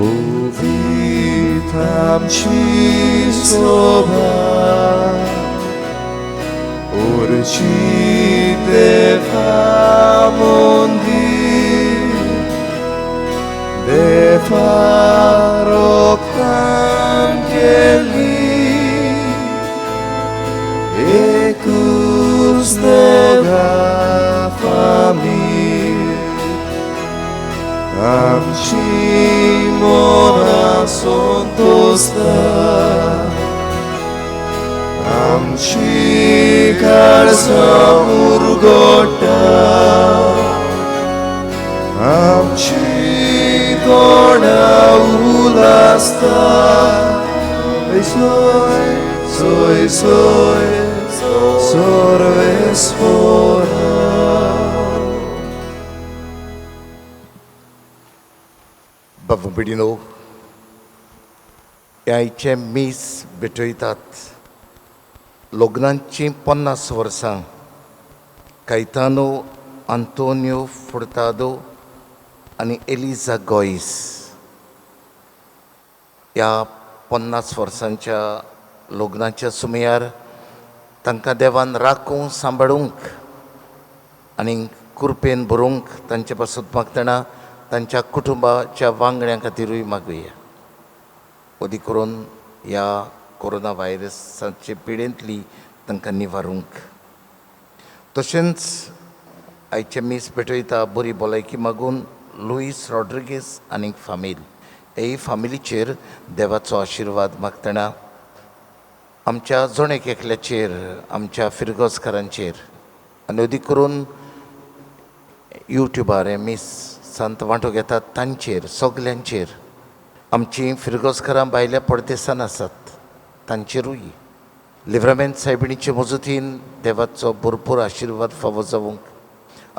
Uwit amci soba, urci devamondi, devarok angeli, ekus dega famir, amci mora sontosta, amci karsa urgota, amci dona ulasta, soy sorves fora. बाबा बिडिनो, आयचे मीस भेटयतात लग्नांची 50 वर्सां कैतानो आंतोनियो फुर्तादो आनी Eliza guys ह्या 50 वर्सांच्या लग्नाच्या सुमयार तांकां देवान राखूंक सांबाळूंक आनी कुरपेन भरूंक तांचे पासून मागतना तांच्या कुटुंबाच्या वांगड्यां खातीरूय मागुया. ओदी करून ह्या कोरोना व्हायरसाचे पिडेंतली तांकां निवारूंक. तशेंच आयचे मीस भेटयता बरी भलायकी मागून लुईस रॉड्रिगीस आनी फामील हे फामिलीचेर देवाचो आशिर्वाद मागतना आमच्या जोणेक एकल्याचेर, आमच्या फिरगोसकारांचेर आनी अदी करून युट्यूबार हे मीस संत वांटो घेतात तांचेर सगल्यांचेर, आमची फिरगोसकारां भायल्या परदेसान आसात तांचेरूय लिव्हरामेंत सायबिणीचे मजतीन देवाचो भरपूर आशिर्वाद फावो जावंक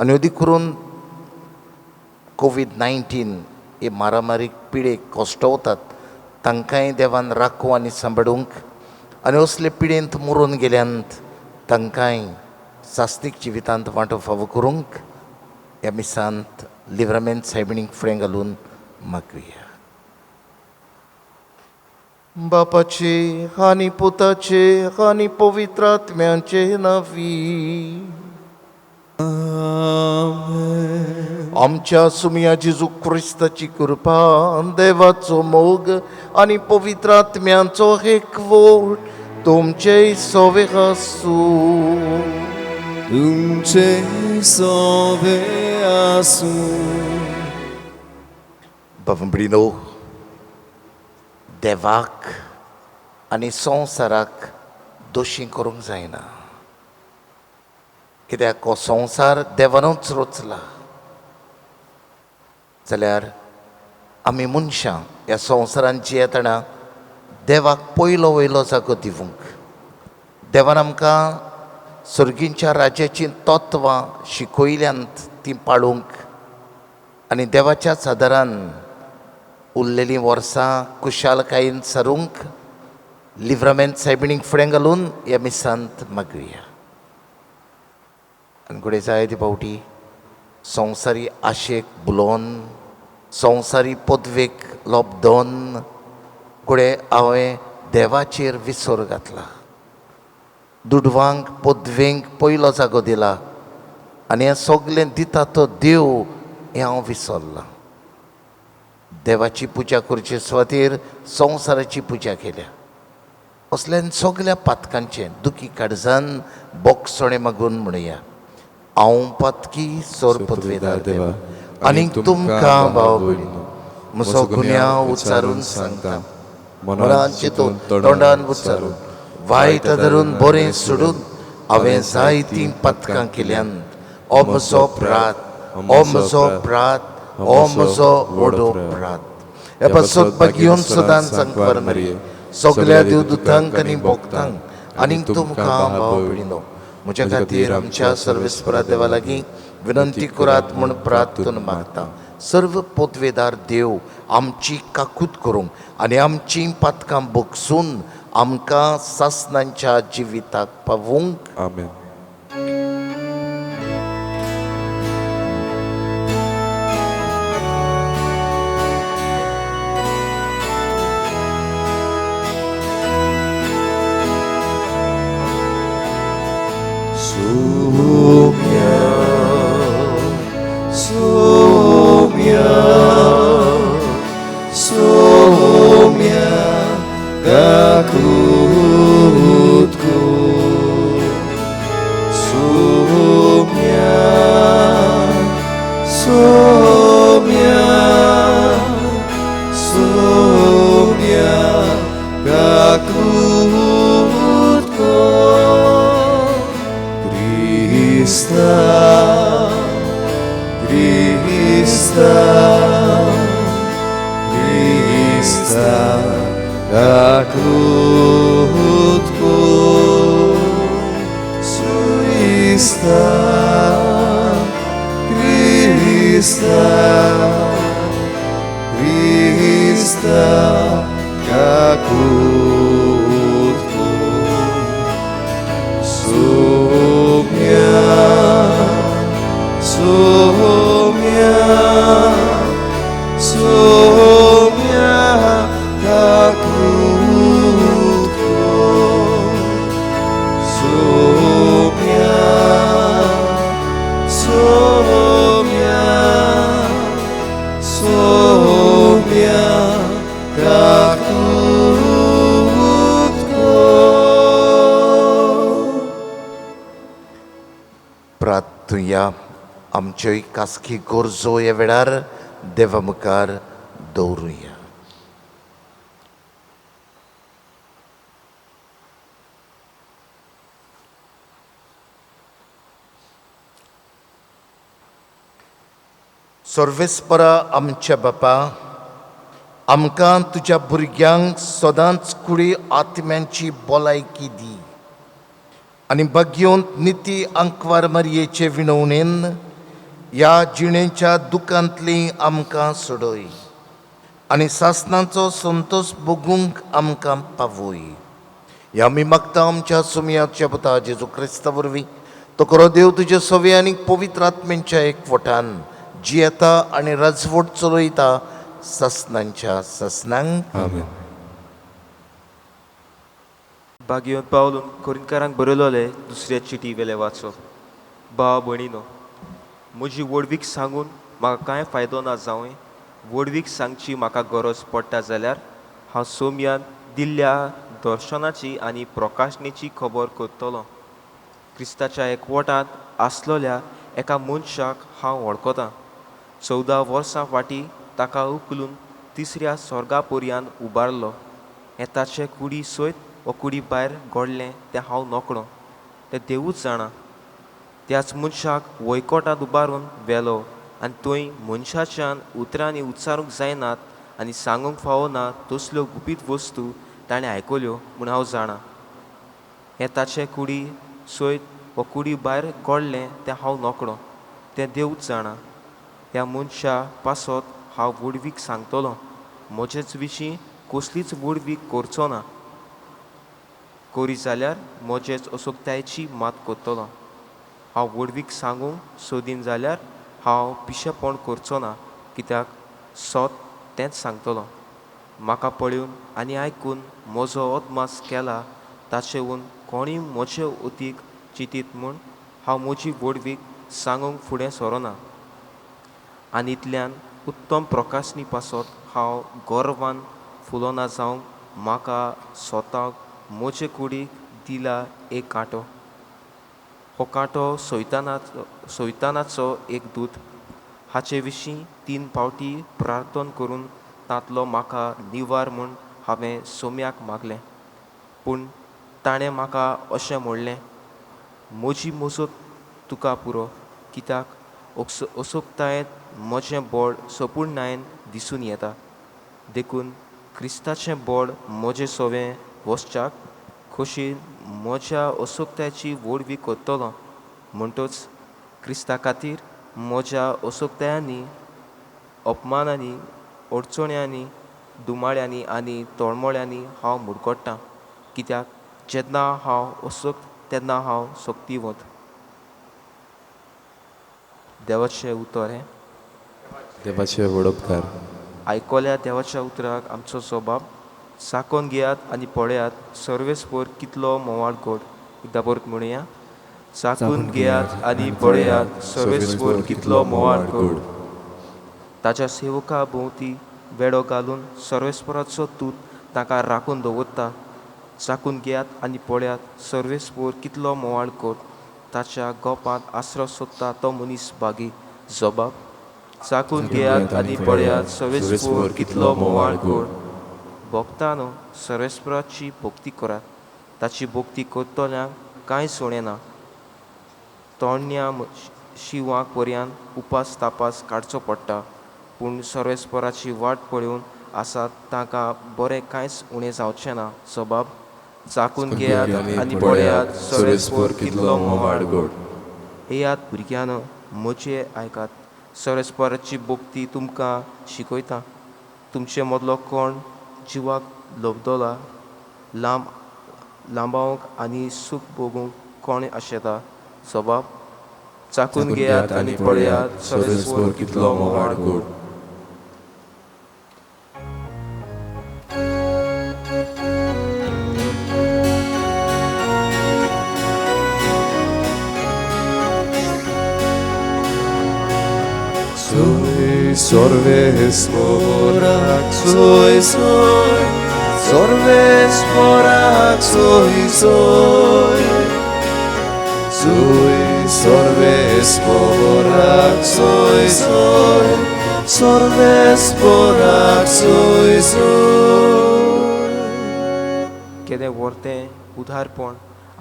आनी अदी करून कोविड-19 हे मारामारीक पिडेक कोश्टवतात तांकांय देवान राखूं आनी सांबाळूंक आनी असले पिडेंत मरून गेल्यांत तांकांय सास्तीक जिवितांत वांटो फावो करूंक ह्या मिसांत लिव्हरामेंत सायबिणीक फुडें घालून मागुया. बापाचे आनी पुताचे आनी पवित्र आत्म्याचे नांवी आमच्या सुमया जेजू क्रिस्ताची कृपा, देवाचो मोग आनी पवित्र आत्म्याचो एकवट तुमचे सोवे आसूं. तुमचे सोवे आसूं. बाबा देवाक आनी संवसाराक दोशी करूंक जायना, कित्याक हो संवसार देवानूच रचला. जाल्यार आमी मनशां ह्या संवसारांत जियेतना देवाक पयलो वयलो जागो दिवंक, देवान आमकां सर्गींच्या राज्याची तत्वां शिकयल्यांत ती पाळूंक आनी देवाच्याच आदारान उरलेलीं वर्सां कुशालकायेन सारूंक लिव्हरामेंत सायबिणीक फुडें घालून ह्या मिसांत मागुया. आनी घोडे जायते फावटी संवसारी आशेक भुलोवन, संवसारी पदवेक लोबदोन घोडे हांवें देवाचेर विसर घातला. दुडवांक पदवेंक पयलो जागो दिला आनी हें सगलें दिता तो देव हें हांव विसरलां. देवाची पुजा करचे सुवातेर संवसाराची पुजा केल्या. असल्यान सगल्या पातकांचें दुखी काळजान बोगसणे मागून म्हणया, हांव पातकी सोर पदवेदार देवा आनीक तुमकां भाव भयणीनो म्हजो गुन्यांव उच्चारून सांगता, मनान चिंतून तोंडान उच्चारून वायट धरून बरें सोडून हांवें जायतीं पातकां केल्यांत. हो म्हजो प्रात, हो म्हजो प्रात, हो म्हजो व्हडो प्रात. हे पासत घेवन सदांच सांगपार मरिये सगल्या देवदूतांक आनी भोगतांक आनीक तुमकां भाव भयणीनो म्हज्या खातीर आमच्या सर्वेस्परा देवा लागीं विनंती करात म्हूण प्रार्थना मागता. सर्व पदवेदार देव आमची काकूत करूंक आनी आमचीं पातकां भोगसून आमकां सासणांच्या जिविताक पावूंक. आमेन. Krista, Krista, kakutku, Krista, Krista, Krista, kakutku, Sumia, Sumia, Sumia, kakutku, Sumia, Sumia, Sumia, kakutku. प्रार्थुया आमच्योय Kaski गोरजो ह्या वेळार देवा मुखार दवरुया. सर्वेस्परा आमच्या बापा, आमकां तुज्या भुरग्यांक सदांच कुडी आत्म्यांची भलायकी दी आनी बग्योंत निती अंकवार मरयेचे विणवणेन ह्या जिणेच्या दुखांतली आमकां सोडय आनी सासणाचो संतोष भोगूंक आमकां पावय. ह्या आमी मागता आमच्या सुमयाच्या पुता जेजू क्रिस्ता वरवीं. तो खरो देव तुज्या सवे आनी पवित्र आत्म्यांच्या एकवटान जियेता आनी राजवट चलयता सासणांच्या सासणांक. आमेन. भाग्यवंत पावलून कोरिंतकारांक बरयलोले दुसऱ्या चिटी वेले वाचो. भाव भयणीनो, म्हजी वडवीक सांगून म्हाका कांय फायदो ना जावं. वडवीक सांगची म्हाका गरज पडटा जाल्यार हांव सोमयान दिल्ल्या दर्शनाची आनी प्रकाशणेची खबर करतलों. क्रिस्ताच्या एकवटांत आसलोल्या एका मनशाक हांव वळखतां. 14 वर्सां फाटीं ताका उखलून तिसऱ्या स्वर्गा पर्यान उबारलो. येताचे कुडी सयत वा कुडी भायर घडलें तें हांव नोकळो, तें देवूच जाणा. त्याच मनशाक वयकोटांत उबारून व्हेलो आनी थंय मनशाच्यान उतरांनी उच्चारूंक जायनात आनी सांगूंक फावना तसल्यो गुपीत वस्तू ताणें आयकल्यो म्हूण हांव जाणा. येताचे कुडी सयत वा कुडी भायर घडलें तें हांव नोकळो, तें देवूच जाणा. ह्या मनशा पासत हांव वडवीक सांगतलों. म्हजेच विशीं कसलीच वडवीक करचो ना. करी जाल्यार म्हजेच अशोकतायेची मात करतलों. हांव वडवीक सांगूंक सोदीन जाल्यार हांव पिशेपण करचो ना, कित्याक सोत तेंच सांगतलों. म्हाका पळयोवन आनी आयकून म्हजो अदमास केला ताचेवन कोणीय म्हजे वतीक चिंतीत म्हूण हांव म्हजी वडवीक सांगूंक फुडें सरोना. आनी इतल्यान उत्तम प्रकाशनी पासत हांव गर्वान फुलोना जावंक म्हाका स्वताक म्हजे कुडीक दिला एक कांटो. हो कांटो सैतानाचो एक दूत. हाचे विशीं 3 फावटी प्रार्थना करून तांतलो म्हाका निवार म्हूण हांवें सोम्याक मागलें. पूण ताणें म्हाका अशें म्हणलें, म्हजी मजत तुका पुरो, कित्याक अचूकतायेंत म्हजें बळ संपूर्णतायेन दिसून येता. देखून क्रिस्ताचें बळ म्हजें सवें वसच्याक खोशेन म्हज्या अचूकतायेची वडवीक करतलों. म्हणटच क्रिस्ता खातीर म्हज्या अचूकतायांनी, अपमानांनी, अडचण्यांनी, दुमाळ्यांनी आनी तळमळ्यांनी हांव मुडकोडटां. कित्याक जेन्ना हांव अचूक तेन्ना हांव सक्तीवंत. देवाचें उतर हें. देवाचे वडोपकार. आयकोल्या देवाच्या उतराक आमचो जबाब. साकोन घेयात आनी पळयात सर्वेस्पर कितलो मोवाळ गोड. एकदां परत म्हणुया. साकून घेयात आनी पळयात सर्वेस्पर कितलो मोवाळ गोड. ताच्या सेवका भोंवती वेडो घालून सर्वेस्पराचो दूत ताका राखून दवरता. चाकून घेयात आनी पळयात सर्वेस्पर कितलो मोवाळ गोड. ताच्या गोपांत आसरो सोदता तो मनीस भागी. जबाब. चाकून घेयात आनी पळयात सर्वेस्पर कितलो मोवाळ गोड. भोगतानो सर्वेस्पराची भोक्ती करात. ताची भोक्ती करतल्यांक कांय सुणें ना. शिवांक पर्यंत उपास तापास काडचो पडटा पूण सर्वेस्पराची वाट पळोवन आसात तांकां बरें कांयच उणें जावचें ना. सबाब चाकून घेयात आनी पळयात सर्वेस्पर कितलो मोवाड गोड. हेयात भुरग्यान म्हजे आयकात. सर्वेस्पराची भोक्ती तुमकां शिकयता. तुमचे मदलो कोण जिवाक लोबदोला लांबावंक आनी सूख भोगूंक कोण आशेता. सबाब चाकून घेयात आनी पळयात सर्वेस्पर कितलो मोवाड गोड. Soy sorvesporak, soy, sorvesporak, soy. Soy sorvesporak, soy, sorvesporak, soy. केदें व्हरतें उदारपण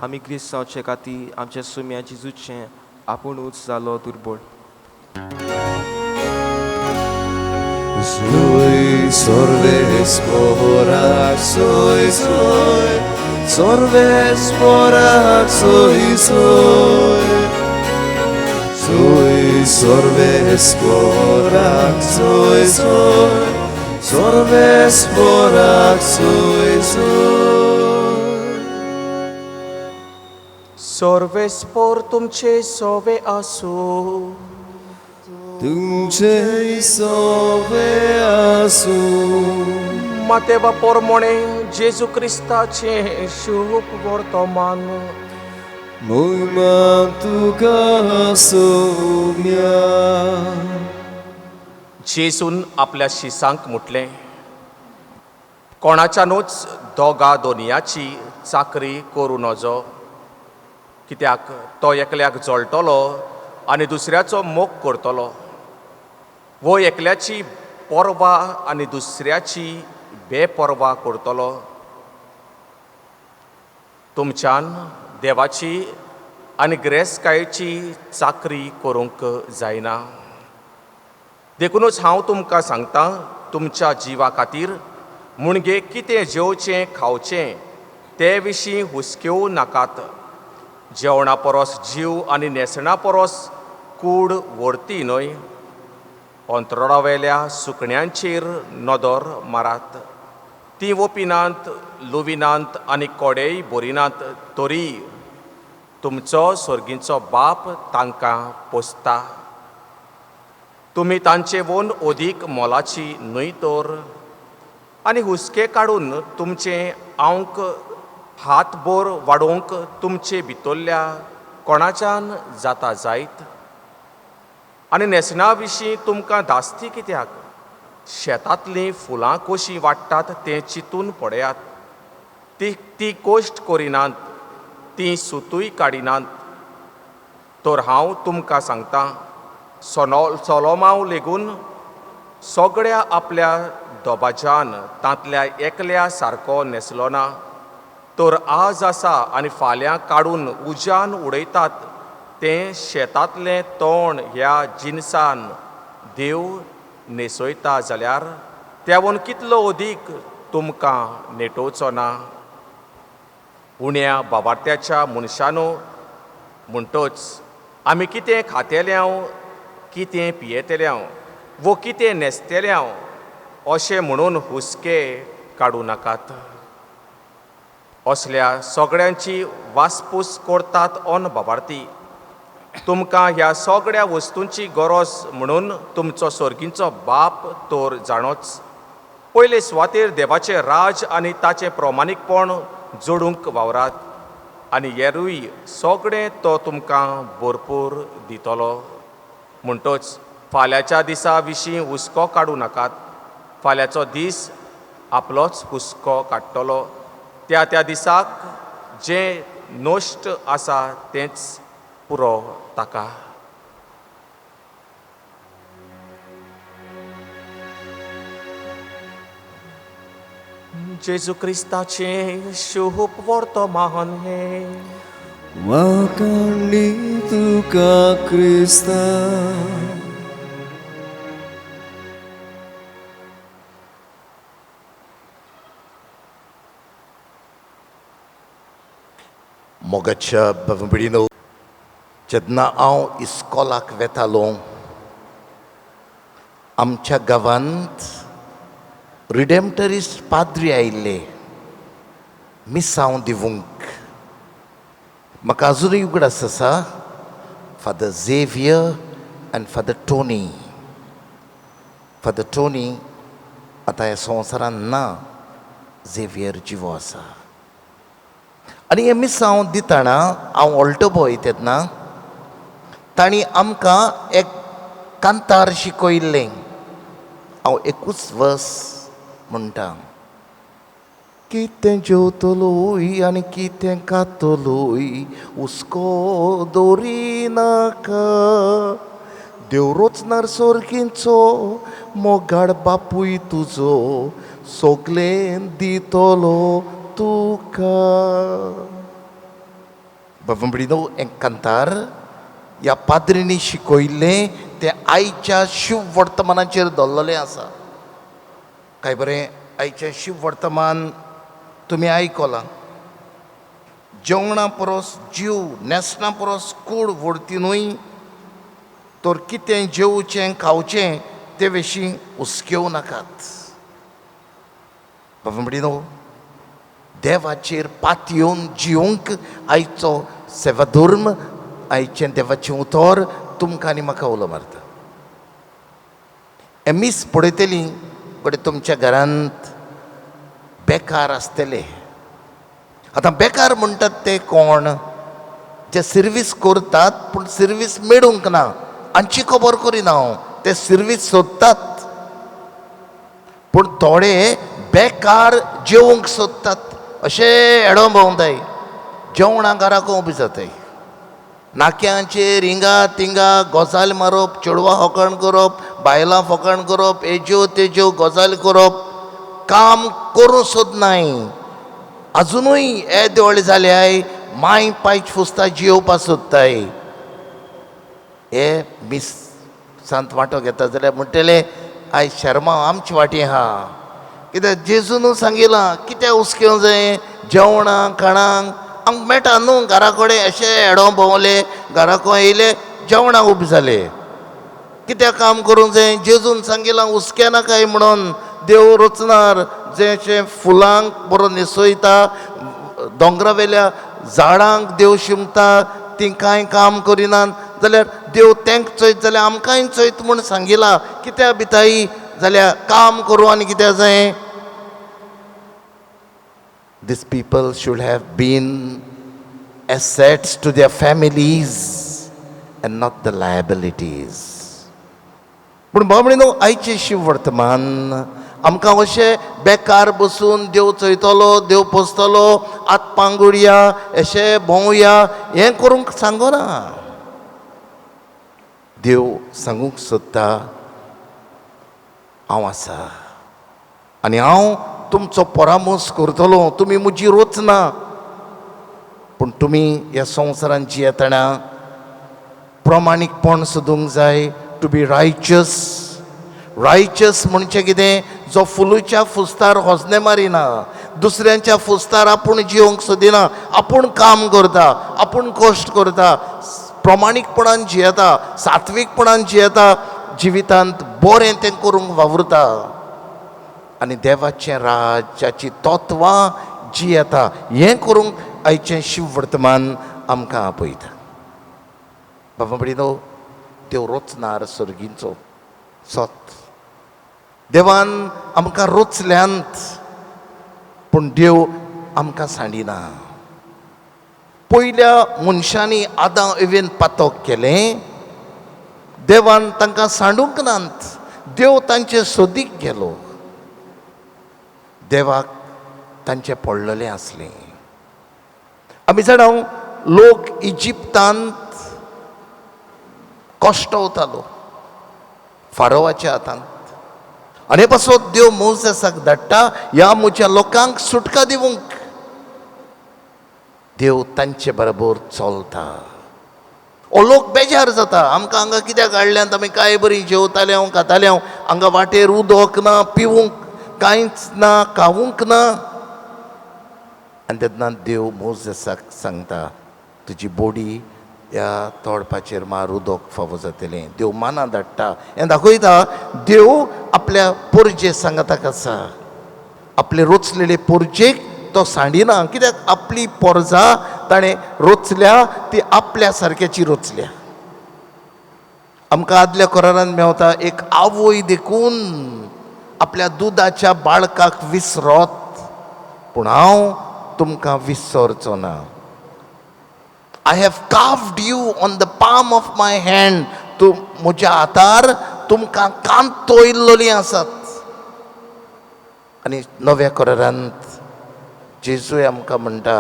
आमी क्रिस्त जावचे खातीर आमच्या सुम्याची झुजचें आपुणूच जालो दुर्बळ. Soy sorvesporak, soy, sorvesporak, soy. Soy sorvesporak, soy, sorvesporak, soy. सर्वेस्पोर तुमचे सोवे आसूं. तुमचे सोवे आसूं. मातेवा पोरमोणे जेजू क्रिस्ताचे शुभ वर्तमान. मोहिमा तुका सोम्या. जेजून आपल्या शिसांक म्हटलें, कोणाच्यानूच दोगा दोनयाची चाकरी करूं नजो, कित्याक तो एकल्याक जळटलो आनी दुसऱ्याचो मोग करतलो. वो एकल्याची परवा आनी दुसऱ्याची बेपरवा करतलो. तुमच्यान देवाची आनी गिरेस्तकायेची चाकरी करूंक जायना. देखूनच हांव तुमकां सांगतां, तुमच्या जिवा खातीर मुणगे कितें जेवचें खावचें ते विशीं हुस्केव नाकात. जेवणा परस जीव आनी न्हेसणा परस कूड व्हरती न्हय. अंतराळावेल्या सुकण्यांचेर नदर मारात. तीं ओपिनात, लुविनात आनी कोडेय भरिनात, तरी तुमचो स्वर्गीचो बाप तांकां पोसता. तुमी तांचेवन ओदीक मोलाची न्हय तर. आनी हुस्के काडून तुमचें आंक हातभर वाडोवंक तुमचे भितरल्या कोणाच्यान जाता जायत. आनी न्हेसणा विशीं तुमकां धास्ती कित्याक? शेतांतलीं फुलां कशीं वाडटात तें चिंतून पळयात. ती कोश्ट करिनात, तीं सुतूय काडिनात. तर हांव तुमकां सांगतां, सोलोमाव लेगून सगळ्या आपल्या दोबाज्यान तांतल्या एकल्या सारको न्हेसलो ना. तर आज आसा आनी फाल्यां काडून उज्यान उडयतात तें शेतांतलें तोंड ह्या जिनसान देव न्हेसयता जाल्यार त्यावन कितलो अदीक तुमकां नेटोवचो ना. उण्या बाबार्त्याच्या मनशानो म्हणटोच आमी कितें खातेल्याव, कितें पियेतल्याव वो कितें न्हेसतेल्याव अशें म्हणून हुस्के काडूं नाकात. असल्या सगळ्यांची वासपूस करतात ओन बाबार्ती. तुमकां ह्या सगळ्या वस्तूंची गरज म्हणून तुमचो स्वर्गीचो बाप तर जाणोच. पयले सुवातेर देवाचें राज आनी ताचें प्रमाणीकपण जोडूंक वावरात आनी हेरूय सगळें तो तुमकां भरपूर दितलो. म्हणटोच फाल्यांच्या दिसा विशीं हुस्को काडूं नाकात. फाल्यांचो दीस आपलोच हुस्को काडटलो. त्या दिसाक जें नश्ट आसा तेंच पुरो ताका. जेजू क्रिस्ताचें शुभ वर्तमान हे. वाकांडी तुका क्रिस्ता मोगाच्या भावंभयणीनो, जेन्ना हांव इस्कॉलाक वेतालों, आमच्या गांवांत रिडेम्पटरिस्ट पाद्री आयिल्ले मिसांव दिवंक. म्हाका अजुनूय उगडास आसा, फादर झेवियर आनी फादर टोनी. फादर टोनी आतां ह्या संवसारांत ना, झेवियर जिवो आसा. आनी हे मिसांव दिताना हांव ऑल्टो बॉय तेन्ना तांणी आमकां एक कांतार शिकयल्लें. हांव एकूच वर्स म्हणटा. कितें जेवतलोय आनी कितें खातलोय हुस्को दवरी नाका, देव रोचनार सोर्गींचो मोगाड बापूय तुजो सोगलें दितलो तुका. भावंभयणीनो, हें कांतार ह्या पाद्रींनी शिकयल्लें तें आयच्या शुभ वर्तमानाचेर दवरलेलें आसा. काय बरें, आयचें शुभ वर्तमान तुमी आयकलां. जेवणा परस जीव न्हेसणा परस कूड व्हरतीनूय तर कितें जेवचें खावचें ते विशीं हुस्केव नाकात. भावंभयणीनो, देवाचेर पात येवन जिवंक आयचो सेवाधर्म, आयचें देवाचें उतर तुमकां आनी म्हाका उलो मारता. हे मीस पळयतलीं बरें तुमच्या घरांत बेकार आसतले. आतां बेकार म्हणटात ते कोण? जे सर्वीस करतात पूण सर्वीस मेळूंक ना, हांची खबर करिना हांव. ते सर्वीस सोदतात पूण थोडे बेकार जेवंक सोदतात. अशे एडो भोंवताय, जेवणा घराक उबी जाताय. नाक्यांचेर हिंगा तिंगा गजाल मारप, चेडवां फकाण करप, बायलां फकाण करप, हेज्यो तेज्यो गजाली करप, काम करूं सोदनाय. अजुनूय येद व्हडले जाल्याय माय पायच फुस्ता जियोवपा सोदताय. हे मिस सांत वांटो घेता जाल्यार म्हणटले आयज शर्मा आमचे वाटी आहा. कित्याक जेजून सांगिलां कितें हुस्केव जाय जेवणाक खाणांक. आमकां मेळटा न्हू घरा कडेन अशे एडो भोंवले, घराको येयले, जेवणाक उबे जाले. कित्याक काम करूंक जाय? जेजून सांगिलां हुस्के नाकाय म्हणून. देव रचनार जशें फुलांक बरो न्हेसयता, दोंगरा वेल्या झाडांक देव शिंपता, ती कांय काम करिनात जाल्यार देव तेंक चयत जाल्यार आमकांय चयत म्हूण सांगिलां. कित्याक भिताई जाल्यार काम करूं आनी कितें जाय. These people should have been assets to their families and not the liabilities. पूण भावणीनो, आयचे शिव वर्तमान आमकां अशें बेकार बसून देव चयतलो, देव पोसतलो, आत पांगुडया, अशें भोंवया हें करूंक सांगना. देव सांगूंक सोदता, हांव आसा आनी हांव तुमचो परामोस करतलो. तुमी म्हजी रोचना पूण तुमी ह्या संवसारांत जियेतना प्रमाणीकपण सोदूंक जाय. To be रायचस. रायचस म्हणजे कितें? जो फुलूच्या फुस्तार होजने मारिना, दुसऱ्यांच्या फुस्तार आपूण जिवंक सोदिना, आपूण काम करता, आपूण कश्ट करता, प्रमाणीकपणान जियेता, सात्वीकपणान जियेता, जिवितांत बरें तें करूंक वावुरता आनी देवाचें राज्याची तत्वां जियेता. हें करूंक आयचें शिव वर्तमान आमकां आपयता. बाबा भयणीनो, देव रोचनार सर्गींचो सोत. देवान आमकां रोचल्यांत पूण देव आमकां सांडिना. पयल्या मनशांनी आदां एवेन पातक केलें, देवान तांकां सांडूंक नात. देव तांचे सोदीक गेलो. देवाक तांचें पडलेलें आसलें. आमी जाणां लोक इजिप्तांत कश्टवतालो फारोवाच्या हातांत. आनी पासत देव मोसेसाक धाडटा ह्या म्हज्या लोकांक सुटका दिवंक. देव तांचे बरोबर चलता. ओ लोक बेजार जाता, आमकां हांगा कित्याक हाडल्यांत, आमी काय बरी जेवताले खाताले, हांगा वाटेर उदक ना, पिवूंक कांयच ना, खावूंक ना. आनी तेन्ना देव मोसेसाक सांगता, तुजी बोडी ह्या तोडपाचेर मार, उदक फावो जातलें. देव माना धाडटा. हें दाखयता देव आपल्या पोरजे सांगाताक आसा. आपले रोचलेले पोरजेक तो सांडिना, कित्याक आपली पोरजां ताणें रोचल्या ती आपल्या सारक्याची रोचल्या. आमकां आदल्या कोरांत मेवता एक आवय देखून आपल्या दुदाच्या बाळकाक विसरत, पूण हांव तुमकां विसरचो ना. I have carved you on the palm of my hand. तूं म्हज्या हातार तुमकां कांतोयल्लोलीं आसात. आनी नव्या कोरांत जेजूय आमकां म्हणटा,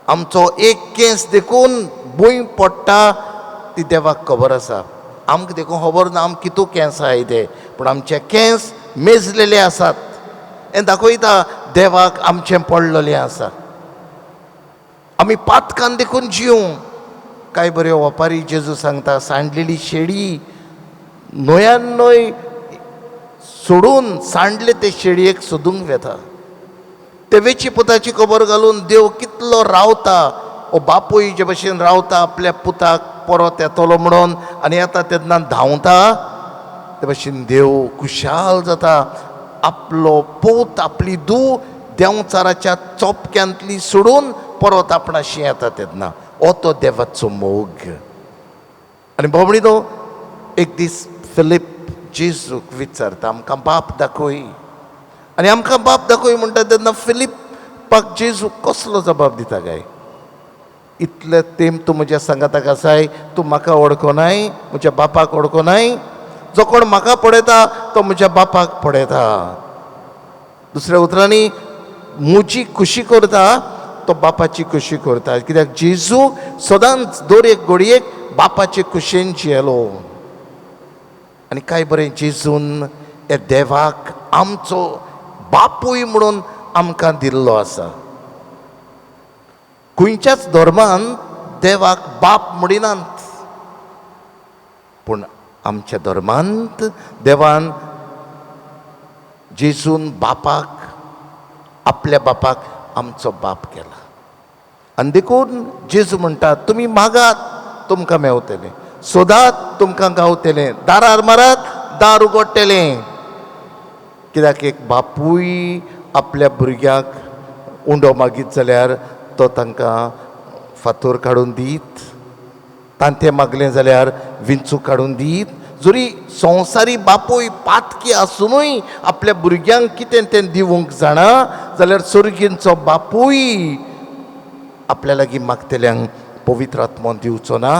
आमचो एक केंस देखून भूंय पडटा ती देवाक खबर आसा. आमकां देखून खबर ना आमकां कितू केंस आहाय ते, पूण आमचे केंस मेजलेले आसात. हें दाखयता देवाक आमचें पडलेलें आसा. आमी पातकान देखून जिवं. काय बऱ्यो ओपारी जेजू सांगता, सांडलेली शेळी न्हंयान न्हंय सोडून सांडले ते शेळयेक सोदूंक वेता. ते वेची पुताची खबर घालून देव कितलो रावता. ओ बापूय जे भशेन रावता आपल्या पुताक परत येतलो म्हणून, आनी येता तेन्ना धांवता, ते भशेन देव खुशाल जाता. आपलो पोत, आपली धूव देंवचाराच्या चोपक्यांतली सोडून परत आपणाशी येता तेन्ना हो तो देवाचो मोग. आनी भोंवडीनो, एक दीस फिलीप जेजूक विचारता, आमकां बाप दाखय. आनी आमकां बाप दाखय म्हणटा तेन्ना फिलिपाक जेजू कसलो जबाब दिता काय? इतले तेम तूं म्हज्या सांगाताक आसाय, तूं म्हाका वळखोनाय, म्हज्या बापाक वळखोनाय. जो कोण म्हाका पळयता तो म्हज्या बापाक पळयता. दुसऱ्या उतरांनी, म्हजी खुशी करता तो बापाची खुशी करता. कित्याक जेजू सदांच दर एक घडयेक बापाचे खुशेन जियेलो. आनी काय बरें जेजून हे देवाक आमचो बापूय म्हणून आमकां दिल्लो आसा. खंयच्याच धर्मान देवाक बाप म्हणिनात, पूण आमच्या धर्मांत देवान जेजून बापाक, आपल्या बापाक आमचो बाप केला. आनी देखून जेजू म्हणटा, तुमी मागात तुमकां मेवतलें, सोदात तुमकां गावतलें, दारार मारात दार उगडटलें. कित्याक एक बापूय आपल्या भुरग्याक उंडो मागीत जाल्यार तो तांकां फातर काडून दीत, तांतें मागलें जाल्यार विंचू काडून दीत. जरी संवसारी बापूय पातकी आसुनूय आपल्या भुरग्यांक कितें तें दिवंक जाणा, जाल्यार सर्गींचो बापूय आपल्या लागीं मागतल्यांक पवित्र आत्मो दिवचो ना.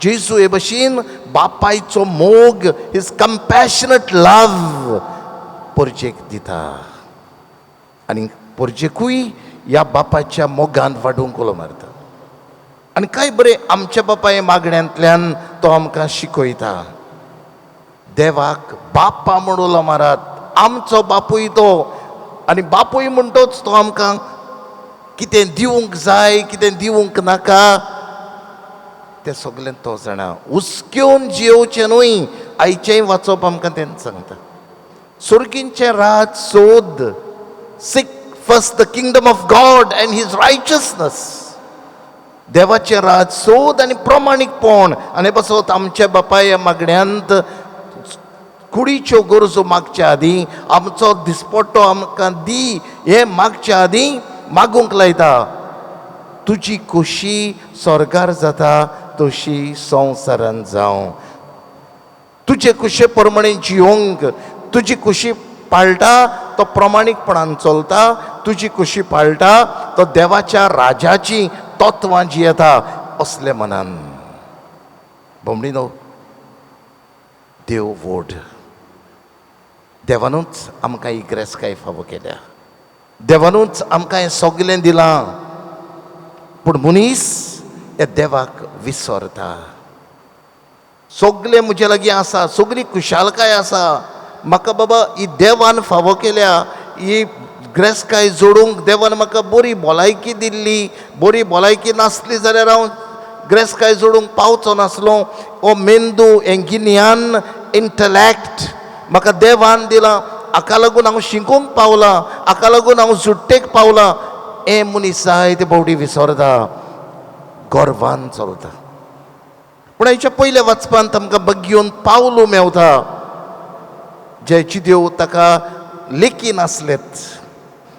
जेजू हे भशेन बापायचो मोग, हिज कंपॅशनेट लव पोरजेक दिता. आनी पोरजेकूय ह्या बापाच्या मोगान वाडूंक उलो मारता. आनी काय बरें आमच्या बापाय मागण्यांतल्यान तो आमकां शिकयता. देवाक बापा म्हूण उलो मारात, आमचो बापूय तो. आनी बापूय म्हणटोच तो आमकां कितें दिवंक जाय, कितें दिवंक नाका, तें सगलें तो जाणा. हुस्क्योन जियोवचें न्हय, आयचेंय वाचप आमकां तें सांगता. सुर्गींचें राज सोद, seek first the kingdom of God and his righteousness. देवाचें राज सोद आनी प्रमाणीकपण. आनी बसत आमच्या बापाय मागण्यांत कुडीच्यो गरजो मागच्या आदीं, आमचो दिसपट्टो आमकां दी हें मागच्या आदीं मागूंक लायता. तुजी खोशी स्वर्गार जाता तशी संवसारांत जावं. तुजे खुशे प्रमाणे जियोंक, तुजी खुशी पाळटा तो प्रमाणीकपणान चलता, तुजी खुशी पाळटा तो देवाच्या राजाची तत्वां जियेता असले मनान. भोंवडीनो, देव व्हड. देवानूच आमकां ही ग्रेस्काय फावो केल्या. देवानूच आमकां हें सगलें दिलां. पूण मनीस हे देवाक विसरता. सगलें म्हजे लागीं आसा, सगळी खुशालकाय आसा, म्हाका बाबा ही देवान फावो केल्या, ही ग्रेस्काय जोडूंक देवान म्हाका बरी भलायकी दिल्ली, बरी भलायकी नासली जाल्यार हांव ग्रेस्काय जोडूंक पावचो नासलो. हो मेंदू, हें गिन्यान, इंटलॅक्ट म्हाका देवान दिला, हाका लागून हांव शिकूंक पावलां, हाका लागून हांव सुट्टेक पावलां. हें मनीस जायते फावटी विसरता, गर्वान चलता. पूण हाच्या पयल्या वाचपांत आमकां बग्योन पावलू मेवता, जे जिदेव ताका लेकी नासलेत.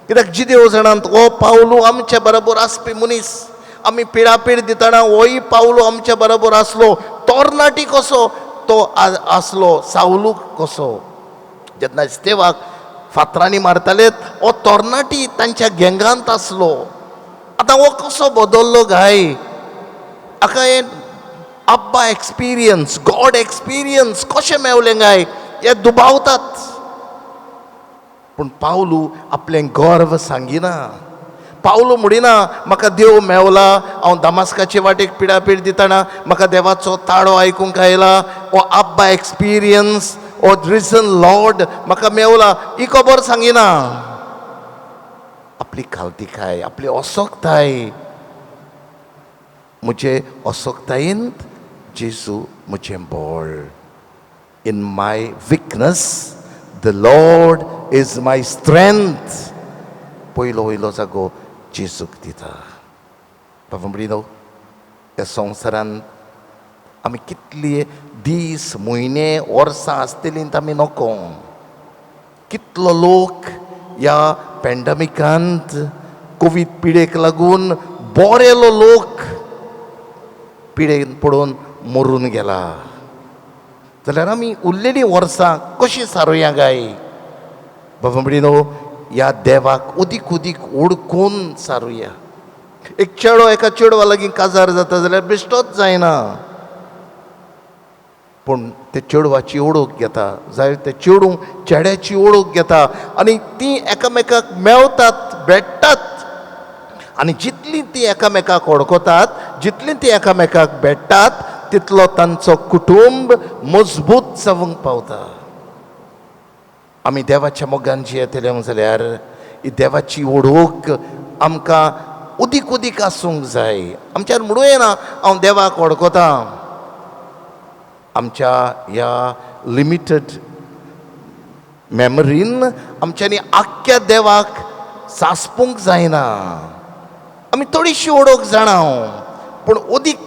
कित्याक जिदेव जाणांत हो पावलू आमच्या बरोबर आसपी मनीस. आमी पिडापीड दितना होय पावलू आमच्या बरोबर आसलो. तोरणाटी कसो तो आसलो, सावलू कसो. जेन्ना स्तेवाक फातरांनी मारतालेत हो तोरणाटी तांच्या गँगांत आसलो. आतां हो कसो बदल्लो गाय. हाका हें अब्बा एक्सपिरियन्स, गॉड एक्सपिरियन्स कशें मेवलें गाय, हे दुबावतात. पूण पावलू आपलें गर्व सांगिना. पावलू म्हणिना म्हाका देव मेवला, हांव दामास्काचे वाटेक पिडापीड दितना म्हाका देवाचो ताळो आयकूंक आयला, हो अब्बा एक्सपिरियन्स, हो रिजन लॉर्ड म्हाका मेवला, ही खबर सांगिना. आपली खालतीकाय, आपली असोकताय, म्हजे असोकतायेंत जेजू म्हजें बळ. In my weakness the Lord is my strength. पयलो वयलो जागो जेजूक दिता. बाबा म्हणिनो, ह्या संवसारांत आमी कितली दीस, म्हयने, वर्सां आसतलीं आमी नोको. कितलो लोक ह्या पॅन्डमिकांत, कोवीड पिडेक लागून बरेलो लोक पिडेन पडून मरून गेला. जाल्यार आमी उरलेलीं वर्सां कशीं सारुया गाय. बाबा म्हणिनो, ह्या देवाक उदीक उदीक ओडकून सारुया. एक चेडो एका चेडवा लागीं काजार जाता जाल्यार बेश्टोच जायना, पूण ते चेडवाची ओळख घेता, जाय ते चेडूं चेड्याची ओळख घेता, आनी तीं एकामेकाक मेवतात, भेटतात. आनी जितलीं तीं एकामेकाक वळखतात, जितलीं तीं एकामेकाक भेटतात, तितलो तांचो कुटुंब मजबूत जावंक पावता. आमी देवाच्या मोगान जियेतले जाल्यार ही देवाची ओळख आमकां उदीक उदीक आसूंक जाय. आमच्यान म्हणूं येना हांव देवाक वळखता. आमच्या ह्या लिमिटेड मेमरीन आमच्यांनी आख्ख्या देवाक सासपूंक जायना. आमी थोडीशी ओळख जाणां, पूण अदीक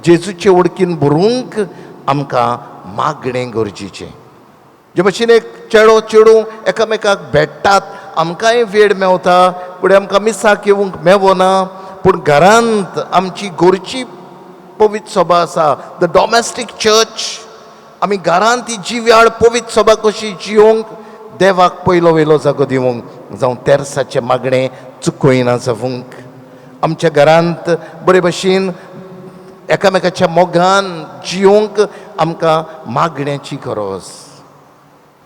जेजूचे वडकीन भरूंक आमकां मागणें गरजेचें. जे भशेन एक चेडो चेडूं एकामेकाक भेटतात, आमकांय वेळ मेवता, फुडें आमकां मिसाक येवंक मेवना. पूण घरांत आमची गोरची पवित्र सभा आसा, द डॉमेस्टीक चर्च. आमी घरांत ती जिव्याळ पवित्र सभा कशी जियोंक, देवाक पयलो वयलो जागो दिवंक, जावं तेर्साचें मागणें चुकयना जावंक. आमच्या घरांत बरे भशेन एकामेकाच्या मोगान जियोंक आमकां मागण्याची गरज.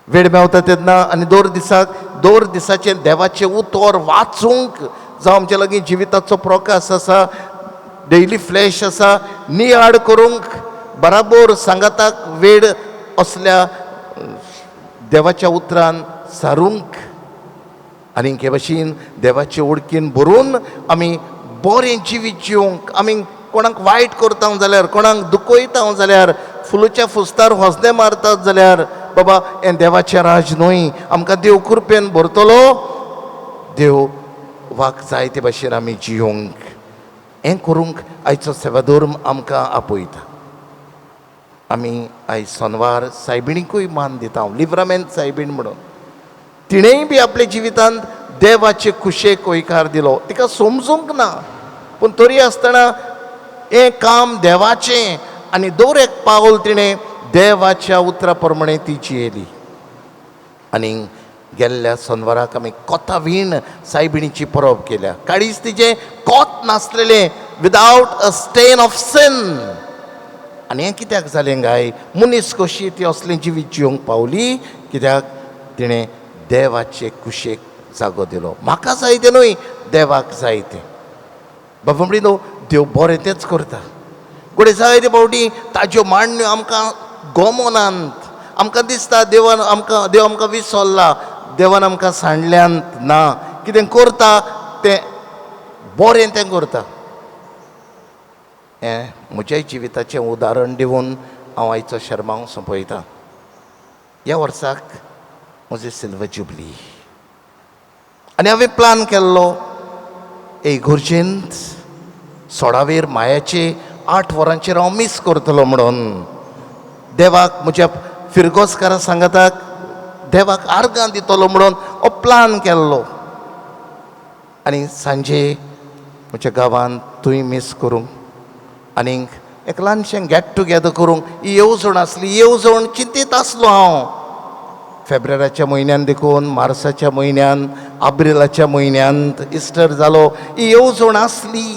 वेळ मेवता तेन्ना आनी दर दिसाचें देवाचें उतर वाचूंक, जावं आमच्या लागीं जिविताचो प्रकाश आसा, डेयली फ्लॅश आसा, नियाड करूंक, बराबर सांगाताक वेळ असल्या देवाच्या उतरान सारूंक. आनी हे भशेन देवाचे ओळखीन भरून आमी बरें जिवीत जियोंक. आमी कोणाक वायट करता जाल्यार, कोणाक दुखयता जाल्यार, फुलाच्या फुस्तार होसदें मारतात जाल्यार, बाबा हें देवाचें राज न्हय, आमकां देव कृपेन भरतलो. देव वाक जाय ते भाशेन आमी जियोंक. हें करूंक आयचो सेवाधर्म आमकां आपयता. आमी आयज सोनवार सायबिणीकूय मान दिता, हांव लिव्रामेंत सायबीण म्हणून. तिणेंय बी आपल्या जिवितांत देवाचे कुशेक गोंयकार दिलो. तिका समजूंक ना, पूण तरी आसतना हें काम देवाचें, आनी दर एक पावल तिणें देवाच्या उतरा प्रमाणे ती जियेली. आनी गेल्ल्या सोनवाराक आमी कोतावीण सायबिणीची परब केल्या. काळीज तिजें कोत नासलेलें, विदावट अ स्टेन ऑफ सिन. आनी हें कित्याक जालें गाय, मनीस कशी ती असलें जिवीत जियोंक पावली, कित्याक तिणें देवाचे कुशेक जागो दिलो. म्हाका जाय तें न्हय, देवाक जाय तें. बाबा म्हणिनो, देव बरें तेंच करता. फुडें जायते फावटी ताज्यो मांडण्यो आमकां गोमोनांत. आमकां दिसता देव आमकां विसरला, देवान आमकां सांडल्यांत. ना, कितें करता तें बरें तें करता. हें म्हज्याय जिविताचें उदाहरण दिवन हांव आयचो शर्मांव सोंपयतां. ह्या वर्साक म्हजी सिल्वर जुबली आनी हांवें प्लान केल्लो इगोर्जेंत 16 मायाचे 8 वरांचेर हांव मीस करतलो म्हणून. देवाक म्हज्या फिरगोसकारां सांगतात देवाक आर्गां दितलो म्हणून हो प्लान केल्लो. आनी सांजे म्हज्या गांवांत थंय मीस करूंक आनीक एक ल्हानशें गेट टुगेदर करूंक ही येवजण आसली. येवजण चिंतीत आसलो हांव. फेब्रुवारीच्या म्हयन्यान देखून मार्चाच्या म्हयन्यान एप्रिलाच्या म्हयन्यांत इस्टर जालो ही येवजण आसली.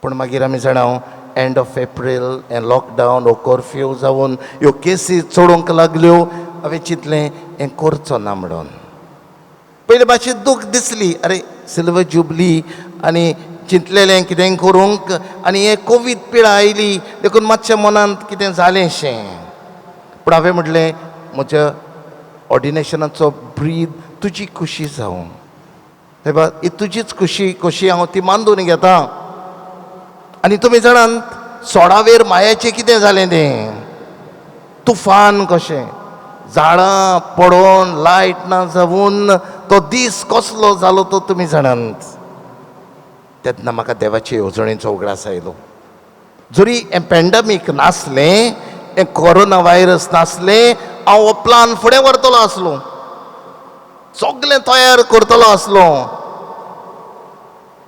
पूण मागीर आमी जाणां एंड ऑफ एप्रील हें लॉकडावन हो कर्फ्यू जावन ह्यो केसी चडूंक लागल्यो. हांवें चिंतलें हें करचो ना म्हणून. पयले भाशेन दूख दिसली अरे सिल्वर जुबली आनी चिंतलेलें कितें करूंक आनी हें कोवीड पिळा आयली देखून मातशें मनांत कितें जालेंशें. पूण हांवें म्हटलें म्हज्या ऑर्डिनेशनाचो ब्रीद तुजी खुशी जावं. हे बा ही तुजीच खोशी हांव ती मानून घेतां. आनी तुमी जाणात 16 मायाचें कितें जालें तें तुफान कशें झाडां पडोवन लायट ना जावून तो दीस कसलो जालो तो तुमी जाणात. तेन्ना म्हाका देवाचे येवजणेचो उगडास आयलो. जरी हें पॅन्डमीक नासलें हें कोरोना वायरस नासलें हांव हो प्लान फुडें व्हरतलो आसलो. सगळें तयार करतलो आसलो.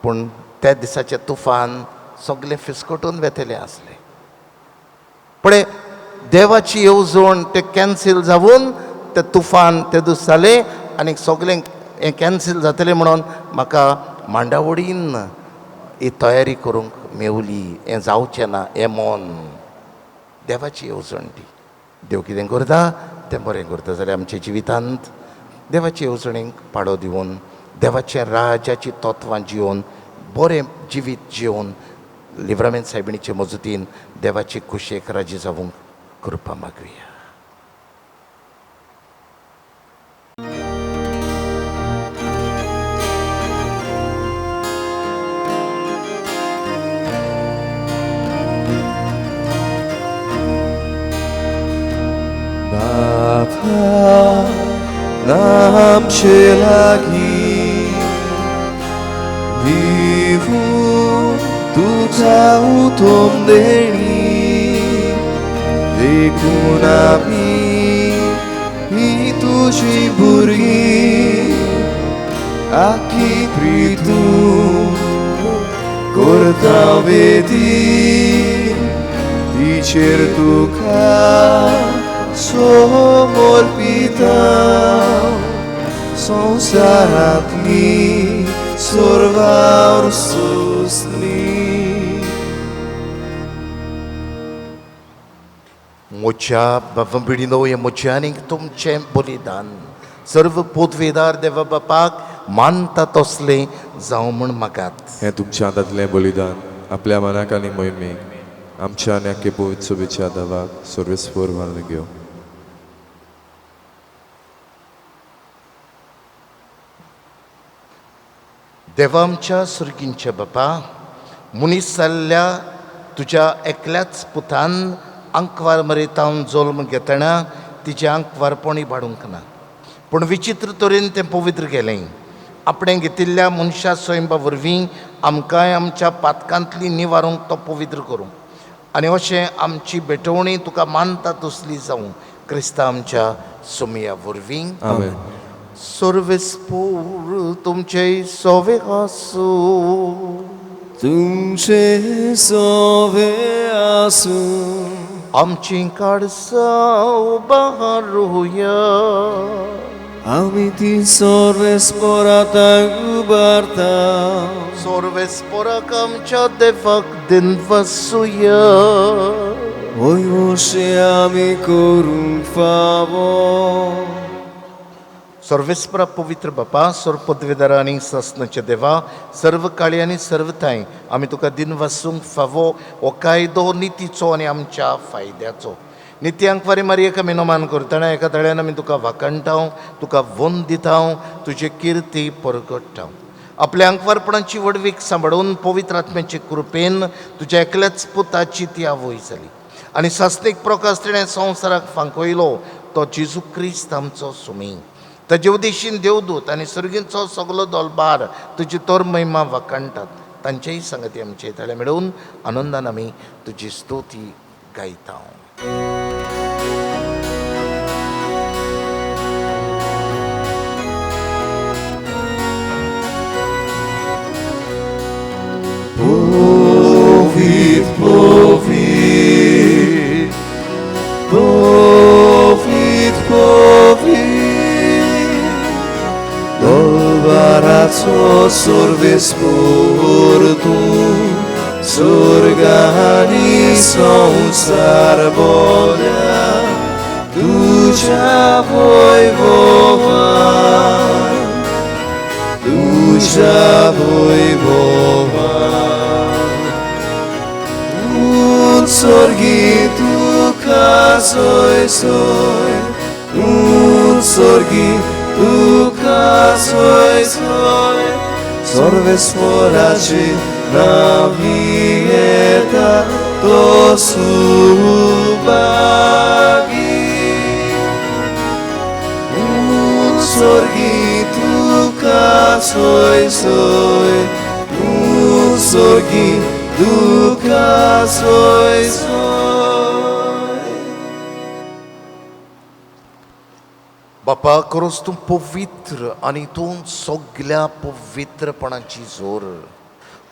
पूण त्या दिसाचें तुफान सगळें फिस्कटून वेतलें आसलें. पळय देवाची येवजण तें कॅन्सील जावून तें तुफान ते दीस जालें आनी सगळें हें कॅन्सील जातलें म्हणून म्हाका मांडावळीन ही तयारी करूंक मेवली. हें जावचें ना हें मन देवाची येवजण ती. देव कितें करता तें बरें करता. जाल्यार आमच्या जिवितांत देवाचे येवजणेक पाडो दिवन देवाच्या राजाची तत्वां जिवन बरें जिवीत जिवन लिव्रामेंत सायबिणीचे मजतीन देवाची कुशेक राजी जावंक कृपा मागुया. Bapa, namche lagi vivu tuझा उतम देणी देखून आम्ही ही तुझी भुरगी आखी प्रीतू करता वेदी तिचेर तुका समोर पिता संसारातली सर्वार सुसली. म्हज्या बाबा हे म्हजें आनीक तुमचें बलिदान सर्व पोदवेदार देवा बापाक मानता तसलें जावं म्हूण मागात. हें तुमच्या हातांतलें बलिदान आपल्या मनाक आनी मोहिमेक आमच्या आनी आख्खे पवित्र सभेच्या देवाक सर्वेस्वर मानून घेवं. देवा आमच्या सुर्गींच्या बापा मनीस जाल्ल्या तुज्या एकल्याच पुतान अंकवार मरेतावन जल्म घेतना तिचें अंकवारपण इबाडूंक ना. पूण विचित्र तरेन तें पवित्र केलें. आपणें घेतिल्ल्या मनशा स्वयंबा वरवीं आमकांय आमच्या पातकांतली निवारूंक तो पवित्र करूं आनी अशें आमची भेटवणी तुका मानता तसली जावं क्रिस्तांव आमच्या सुमया वरवीं. आमेन. सर्वेस्पूर तुमचे सोवे आसूं. तुमचे सोवे आसूं. आमची काडसां उबारूया. आमी ती सर्वेस्पराताक उबारता. सर्वेस्पराक आमच्या देवाक दिनवसूया. होय अशें आमी करूंक फावो. सर्वेस्परा पवित्र बापा सर्व पदवेदारा आनी सस्नाचे देवा सर्व काळी आनी सर्व थाय आमी तुका दिन वासूंक फावो हो कायदो नितीचो आनी आमच्या फायद्याचो. नित्यांक वारी मारयेक आमी नोमान करतना एका तळ्यान आमी तुका वाकणटाव, तुका वंद दिताव, तुजी किर्ती परगट्टाव. आपल्या अंकवारपणाची वडवीक सांबाळून पवित्र आत्म्याचे कृपेन तुज्या एकल्याच पुताची ती आवय जाली आनी सासणीक प्रकाश तिणें संवसाराक फांकयलो तो जेजू क्रिस्त आमचो सुमी. ताजे उदेशीन देवदूत आनी सर्गींचो सगलो दोलबार तुजी तोर महिमा वाकणटात. तांचेय संगती आमचे तळे मेळून आनंदान आमी तुजी स्तुती गायता. Povit, povit, povit, povit, dolvaraco sorves portum, sorgani संसार बोल्या, तुझ्या वैभवान, तुझ्या वैभवान. Sorgi tuka soy soy, sorgi tuka soy soy, sorves poraci na vieta to subagi. Sorgi tuka soy soy, sorgi tuka soy soy. बापा खरोच तूं पवित्र आनी तूं सगल्या पवित्रपणाची जोर.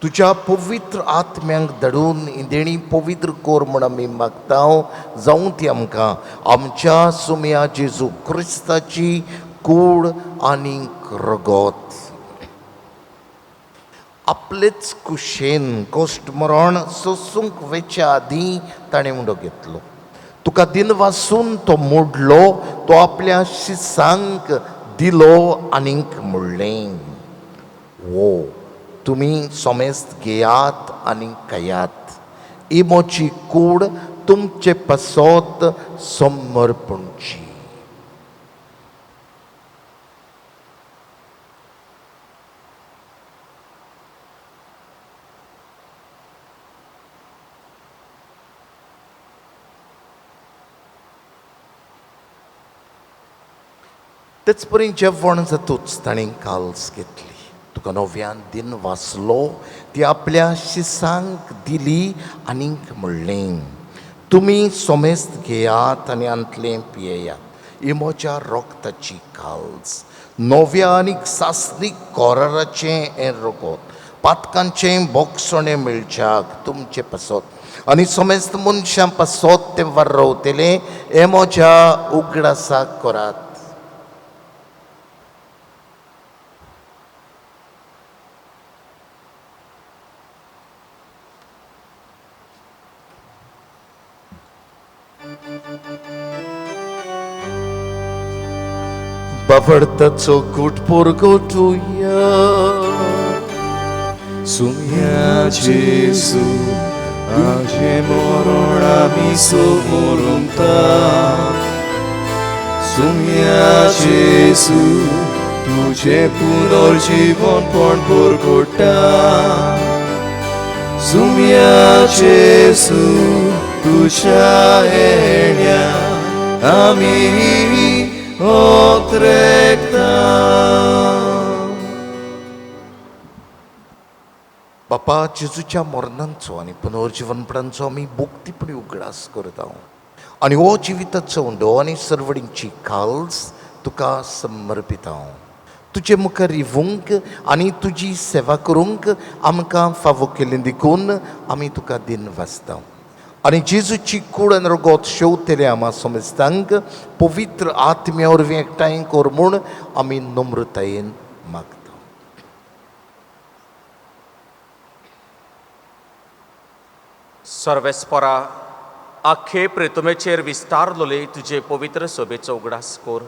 तुज्या पवित्र आत्म्यांक धाडून ही देणी पवित्र कोर म्हण आमी मागता. जावं ती आमकां आमच्या सुमया जेजू क्रिस्ताची कूड आनीक रगत. आपलेच कुशेन कोश्ट मरण सोसूंक वेच्या आदीं ताणें उंडो घेतलो. तुका दिन वासून तो मोडलो, तो आपल्या शिसांक दिलो आनीक म्हणलें, वो तुमी सोमेस्त घेयात आनी खायात. ही मोची कूड तुमचे पासत समर्पणची. तेच परी जेवण जातूच ताणें काल्स घेतली. तुका नव्यान दिन वाचलो, ती आपल्या शिसांक दिली आनीक म्हणलें, तुमी सोमेस्त घेयात आनी अंतलें पियेयात. ही म्हज्या रोगताची काल्स, नव्या आनीक सासणीक कोराराचें हें रगत, पातकांचें बोगसणें मेळच्याक तुमचे पासत आनी सोमेस्त मनशां पासत तें वारवतलें. हें म्हज्या उगडासाक करात. Bawartaco kut porgotuja. Sumia Jesu, aje moronami somorunta. Sumia Jesu, तुझे पुनर्जीवन पण porgota. Sumia Jesu, तुझ्या येण्या आमी odrekta. बापा जेजूच्या मरणांचो आनी पुनर्जीवनपणांचो आमी भोक्तीपणी उगडास करता आनी हो जिविताचो उंडो आनी सरवडींची काल्स तुका समर्पिता. तुजे मुखार रिवूंक आनी तुजी सेवा करूंक आमकां फावो केलें देखून आमी तुका दिन वाचता. आनी जेजूची कूड आनी रगत शेवतले आमा सोमेस्तांक पवित्र आत्म्या वरवीं एकठांय कर म्हूण आमी नम्रतायेन मागता. सर्वेस्परा आख्खे प्रेतुमेचेर विस्तारलोले तुजे पवित्र सभेचो उगडास कोर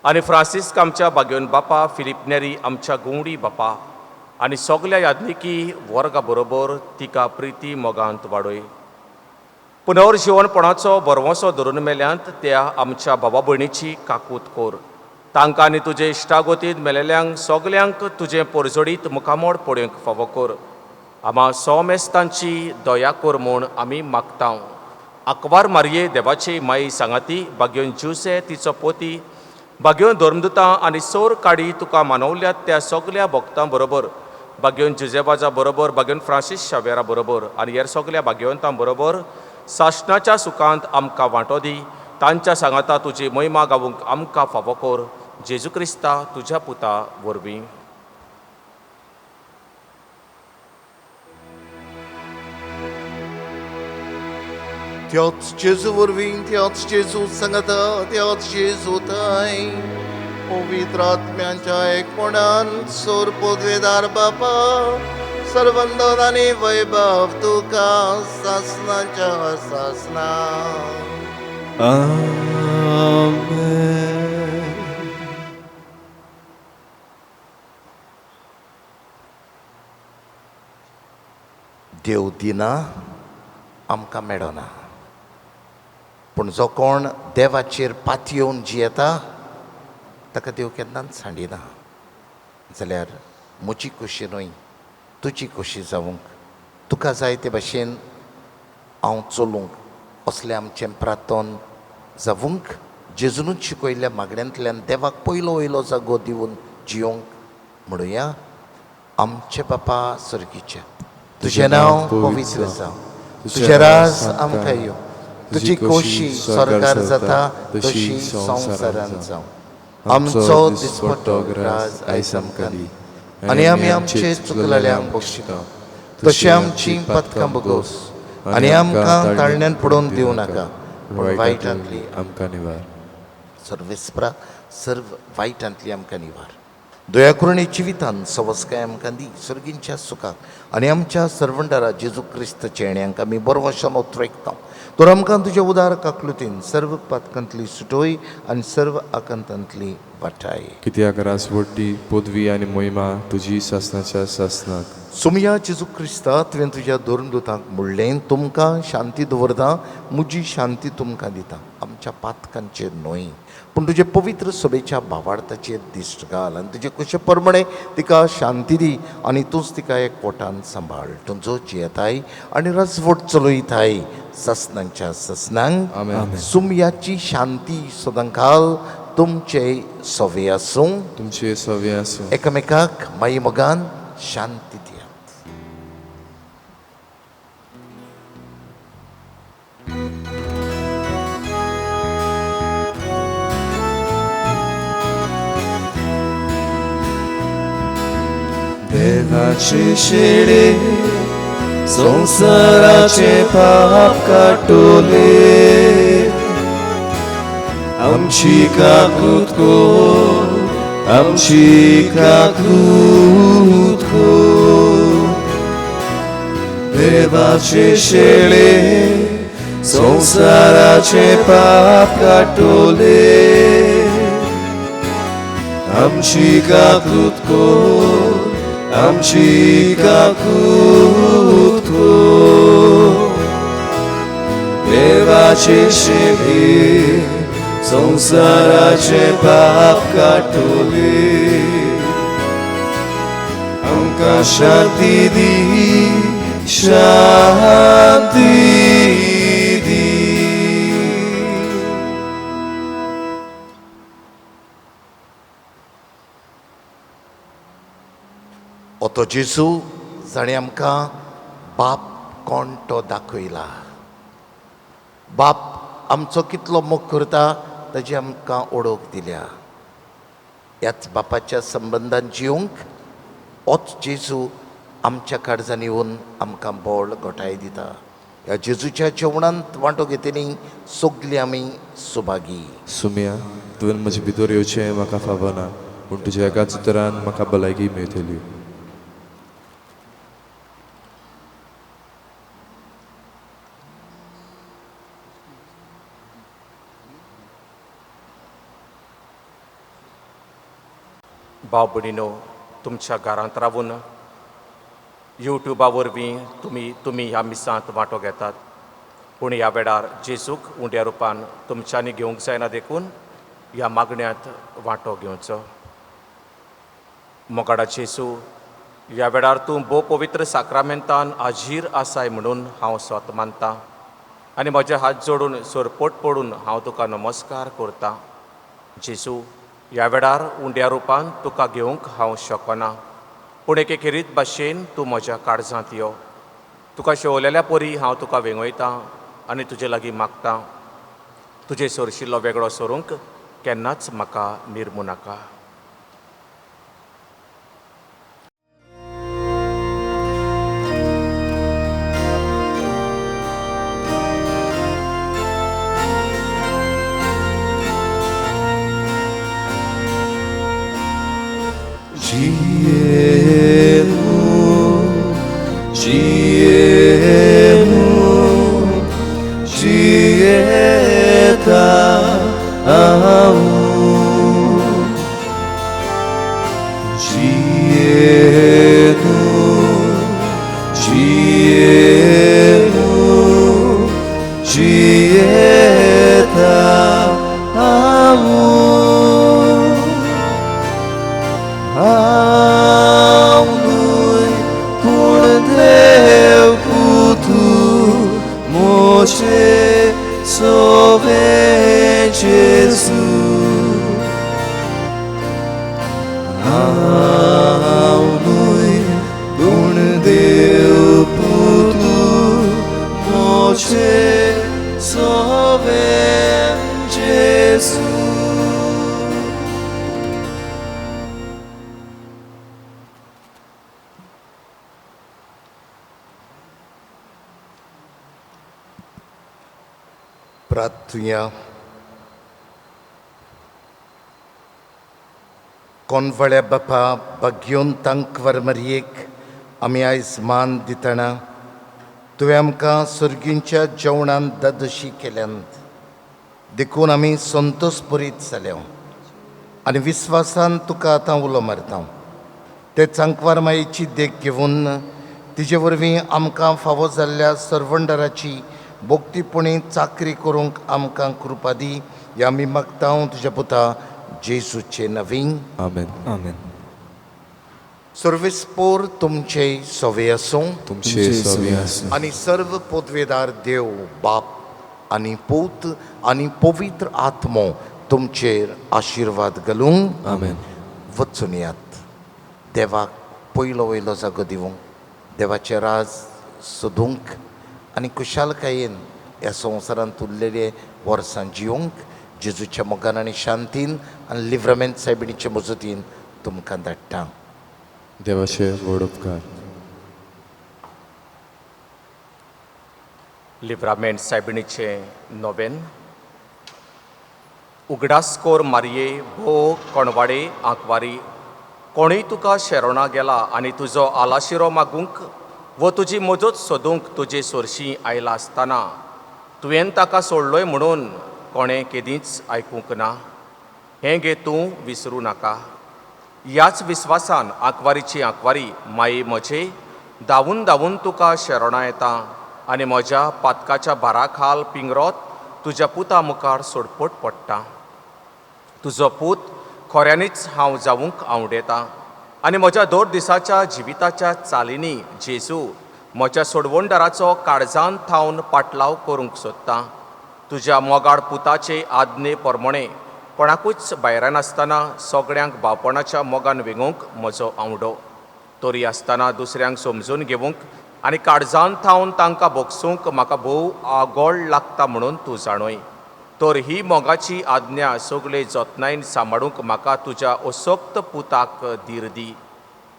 आनी फ्रांसिस्क आमच्या बागेवन बापा, फिलिप नेरी आमच्या गुंवडी बापा आनी सगल्या यादनिकी वर्गा बरोबर तिका प्रिती मोगांत वाडय. पुनर्जीवनपणाचो बरवोसो धरून मेल्यांत त्या आमच्या भावा भयणीची काकूत कोर. तांकां आनी तुजे इश्टागोतीत मेलेल्यांक सगल्यांक तुजें परजोडीत मुखामोड पडूंक फावो कर. आम्हा सौमेस्तांची दया कोर म्हूण आमी मागतां. आकवार मारये देवाची माई सांगाती भाग्योन ज्युसे तिचो पोती भाग्योन धर्मदुतां आनी सोर काडी तुका मानवल्यात त्या सगल्या भक्तां बरोबर भाग्योन जुजेबाजा बरोबर भाग्योन फ्रांसीस शावेरा बरोबर आनी हेर सगल्या भाग्यवंतां बरोबर सासणाच्या सुखांत आमकां वांटो दी. तांच्या सांगाता तुजी महिमा गावूंक आमकां फावो कर. जेजू क्रिस्ता तुज्या पुता वरवीं. Teoc Jezu वरवीं Teoc Jezu सांगता Teoc Jezu थंय पवित्र आत्म्यांच्या एकपणान सोर पोदवेदार बापा सर्वंदन आनी वैभव तुका सासणाच्या सासना. देव दिना आमकां मेळना, पूण जो कोण देवाचेर पातयेवन जियेता ताका देव केन्नाच सांडिना. जाल्यार म्हजी खोशी न्हय तुजी खोशी जावंक तुका जाय ते भाशेन हांव चलूंक असलें आमचें प्रार्थन जावंक जेजूनच शिकयल्ल्या मागण्यांतल्यान देवाक पयलो वयलो जागो दिवन जियोंक म्हणुया. आमचे बापा सर्गीचे तुजें नांव पवित्र जावं, तुजें राज आमकां येवं, तुजी खोशी स्वर्गार जाता तशी संवसारांत जावं. आमचो दिसपट्टो राज आयज आमकां दी आनी आमी आमचे चुकलेल्यांक बक्षिता तशी आमची पथकां बगोस आनी आमकां ताळण्यांत पडोवन दिवं नाका पूण वायटांतली आमकां निवार. सर्वेस्परा सर्व वायटांतली आमकां निवार. दया करून जिवितान सवस्काय आमकां दी सर्गींच्या सुखाक आनी आमच्या सर्वंडारा जेजू क्रिस्त चेण्याक आमी बरो वशान उतरयता. तर आमकां तुज्या उदार काकलुतीन सर्व पातकांतली सुटोय आनी सर्व आकांतांतली वाटाय. कित्याक रासवटी पदवी आनी मोहिमा तुजी सासणाच्या सासनाक. सुमया जेजू क्रिस्ता तुवें तुज्या धर्मदुतांक म्हणलें तुमकां शांती दवरता म्हजी शांती तुमकां दिता. आमच्या पातकांचेर न्हय पूण तुजे पवित्र सभेच्या भावार्थाचेर दिश्ट घाल आनी तुजे कशे प्रमाणे तिका शांती दी आनी तूंच तिका एकवटान सांबाळ. तुजो जियेताय आनी राजवट चलयताय ससनांच्या ससनांक. आमेन. सुमयाची शांती सदांकाल तुमचे सवे आसूं. तुमचे सवे आसूं. एकामेकाक माई मोगान शांती दिया. देवाचे शेळे संसाराचे पाप काटोले आमची काकूत को आमची काकूत को. देवाचे शेळे संसाराचे पाप काटोले आमची काकूत को आमची काकूत को. देवाचे शेळे संसाराचे पाप काटोले आमकां शांती दी शांती दी. ओतो जेजू जाणें आमकां बाप कोण तो दाखयला. बाप आमचो कितलो मोग करता ताची आमकां ओळख दिल्या. ह्याच बापाच्या संबंधान जिवंक होच जेजू आमच्या काळजांनी येवन आमकां बोळ घोटाय दिता. ह्या जेजूच्या जेवणांत वांटो घेतली सगलीं आमी सुभागी. सुमया तुवें म्हजे भितर येवचें म्हाका फावना पूण तुज्या एकाच उतरान म्हाका भलायकी मेळटली. भाव भयणीनो, तुमच्या घरांत रावून युट्यूबा वरवीं तुमी ह्या मिसांत वांटो घेतात. पूण ह्या वेळार जेजूक उंड्या रुपान तुमच्यांनी घेवंक जायना देखून ह्या मागण्यांत वांटो घेवचो. मोगाडा जेजू, ह्या वेळार तूं भोव पवित्र साक्रामेंतान हाजीर आसाय म्हणून हांव स्वत मानतां आनी म्हजे हात जोडून सोरपोट पडून हांव तुका नमस्कार करतां. जेजू, ह्या वेळार उंड्या रुपान तुका घेवंक हांव शकना, पूण एके खेरीत भाशेन तूं म्हज्या काळजांत यो. तुका शेवलेल्या परी हांव तुका वेंगयतां आनी तुजे लागीं मागतां. तुजे सोरशिल्लो वेगळो सोरूंक केन्नाच म्हाका निर्मू नाका. प्रार्थुया. कोनवळ्या बापा भाग्योन तांक वर मरयेक आमी आयज मान दितना तुवें आमकां सर्गींच्या जेवणान ददशी केल्यांत देखून आमी संतोश भरीत जाल्या आनी विस्वासान तुका आतां उलो मारता. ते चांकवार मायेची देख घेवन तिजे वरवीं आमकां फावो जाल्ल्या सर्वंडराची भोगतीपणी चाकरी करूंक आमकां कृपा दी. हें आमी मागता तुज्या पुता जेजूचे नवीन. आमेन. आमेन. सर्वेस्पोर तुमचे सोवे आसूं तुमचे सवे आसूं. आनी सर्व पोदवेदार देव बाप आनी पूत आनी पवित्र आत्मो तुमचेर आशिर्वाद घालूं. आमेन. वचून यात. देवाक पयलो वयलो जागो दिवंक, देवाचें राज सोदूंक आनी खुशालकायेन ह्या संवसारांत उरलेले वर्सां जिवंक जेजूच्या मोगान आनी शांतीन आनी लिव्रमेंट सायबिणीचे मजतीन तुमकां धाडटा. देवाचे व्हड उपकार. लिव्रामेंट सायबिणीचे नोवेन. उगडासकोर मारये भो कोणवाडे आंकवारी, कोणूय तुका शेरोणा गेला आनी तुजो आलाशिरो मागूंक वो तुजी मजत सोदूंक तुजे सोरशीं आयला आसतना तुवें ताका सोडलोय म्हणून कोणें केदींच आयकूंक ना. हें गे तूं विसरूं नाका. ह्याच विस्वासान आंकवारीची आंकवारी माये म्हजे धांवून धांवून तुका शेरोणा येता आनी म्हज्या पातकाच्या भारा खाल पिंगरोत तुज्या पुता मुखार सोडपट पडटा. तुजो पूत खऱ्यांनीच हांव जावूंक आवडेता आनी म्हज्या दर दिसाच्या जिविताच्या चालींनी जेजू म्हज्या सोडवणदाराचो काळजांत थावन पाटलाव करूंक सोदतां. तुज्या मोगाड पुताचे आज्ञे प्रमाणें कोणाकूच भायऱ्यान आसतना सगळ्यांक भावपणाच्या मोगान वेगूंक म्हजो आवडो. तोरी आसतना दुसऱ्यांक समजून घेवंक आनी काळजांत थावन तांकां भोगसूंक म्हाका भोव आगोळ लागता म्हणून तूं जाणय. तर ही मोगाची आज्ञा सगळे जतनायेन सांबाळूंक म्हाका तुज्या असोक्त पुताक धीर दी.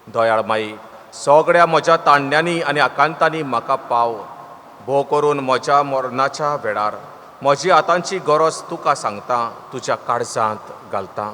दयाळ माई, सगळ्या म्हज्या ताणण्यांनी आनी आकांतांनी म्हाका पाव. भोव करून म्हज्या मरणाच्या वेळार म्हजी आतांची गरज तुका सांगता, तुज्या काळजांत घालता.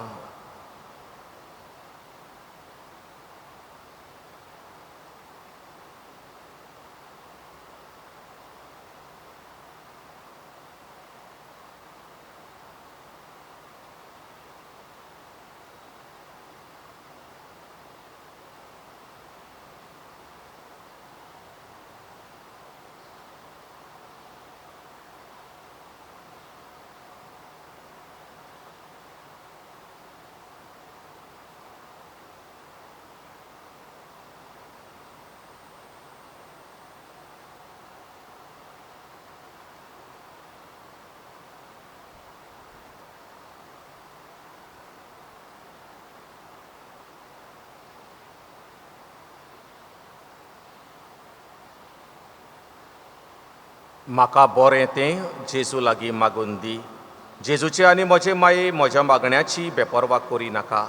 म्हाका बरें तें जेजू लागीं मागून दी. जेजूचे आनी म्हजे माये म्हज्या मागण्याची बेपरवा करी नाका,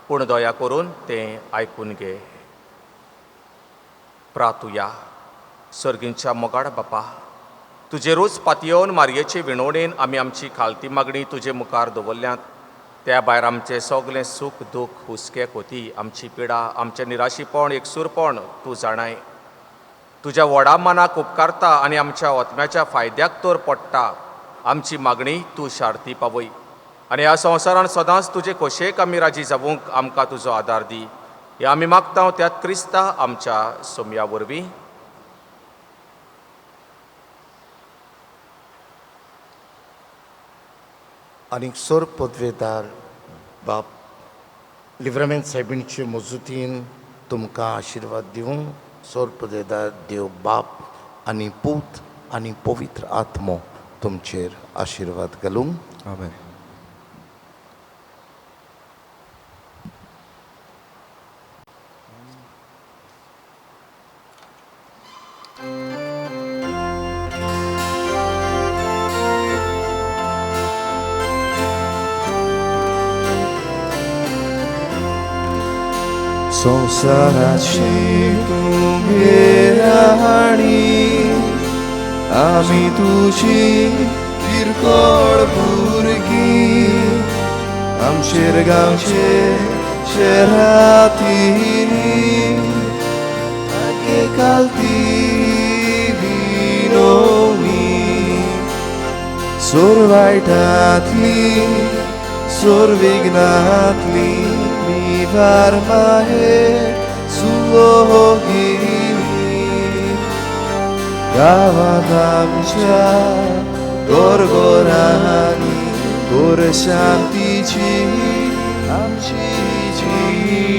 पूण दया करून तें आयकून घे. प्रार्थुया. सर्गींच्या मोगाड बापा, तुजेरूच पातयेवन मारयेचे विणवणेन आमी आमची खालती मागणी तुजे मुखार दवरल्यांत. त्या भायर आमचें सगलें सूख दूख हुस्के कोती, आमची पिडा, आमचें निराशीपण एकसूरपण तूं जाणाय. तुज्या व्हडा मनाक उपकारता आनी आमच्या ओतम्याच्या फायद्याक तर पडटा आमची मागणी तूं शार्ती पावय. आनी ह्या संवसारान सदांच तुजे खोशेक आमी राजी जावूंक आमकां तुजो आदार दी. हे आमी मागता त्यात क्रिस्ता आमच्या सोम्या वरवीं. आनीक सोर पदवेदार बाप लिव्हरामेंट साहेबींचे मजूतीन तुमकां आशिर्वाद दिवं. सोर पदवेदार देव बाप आनी पूत आनी पवित्र आत्मो तुमचेर आशिर्वाद घालूं. आमेन. संसाराची तुमगे राहाणी, आमी तुजी किरकोळ भुरगीं. आमचेर गांवचे शेरांतली आगे घालती विनोवणी. सोर वायटांतली सोर विघ्नांतली वार माहे सुलोगिनी. गावात आमच्या गोरगोरांनी गोर शांतीची आमची जी